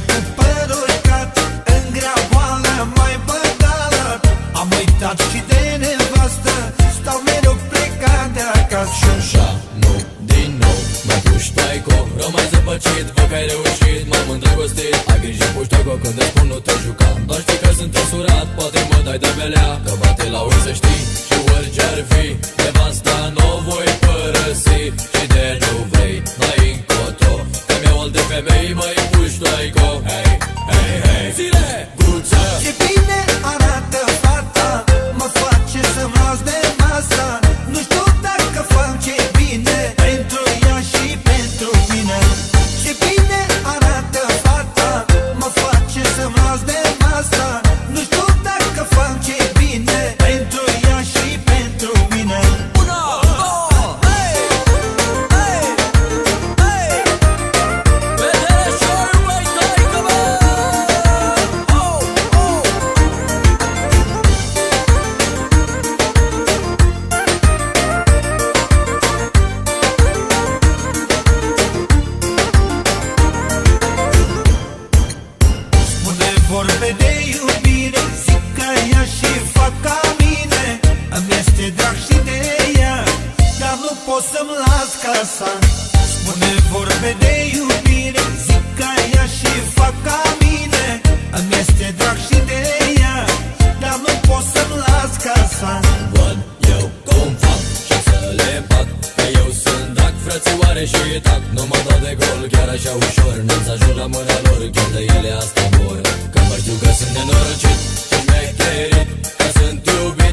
cu părul cat, în grea boală mai băgalat. Am uitat și de nevastă, stau mereu plecat de acasă. Și așa, nu, din nou, mă puștoico, rămai zăpăcit, văd că ai reușit, m-am îndrăgostit. Ai grijă, puștoico, când îți spun nu te juca. Doar știi că sunt însurat, poate mă dai de belea, că bate la ori să știi. Și orice-ar fi, nevasta n-o voi părăsi. Și de nu vrei, n-ai încotro, că mi-au alte femei, măi puștoico. Hei, hei, hei, zile, bruță! Ce bine arată fata, mă face să-mi las de masa. Nu știu dacă fac ce bine pentru ea și pentru mine. Ce bine arată fata, mă face să-mi las de masa. Nu știu dacă fac ce bine pentru ea și pentru mine. Una, două, hei, hei, hei. Vedere și-or, băi, taică, bă! Oh, oh. Spune vorbe de iubire, zic ca ea și fac ca mine. Îmi este drag și de ea, dar nu pot să-mi las casa. Spune vorbe de iubire, zic ca ea și fac ca mine. Îmi este drag și de ea, dar nu pot să-mi las casa. Văd eu cum fac și să le bag, că eu sunt drag, frățioare și tac. Nu mă dau de gol chiar așa ușor, nu-ți ajung la mâna lor, chiar de ele asta mor. Că mă știu că sunt nenorocit și șmecherit, că sunt iubit.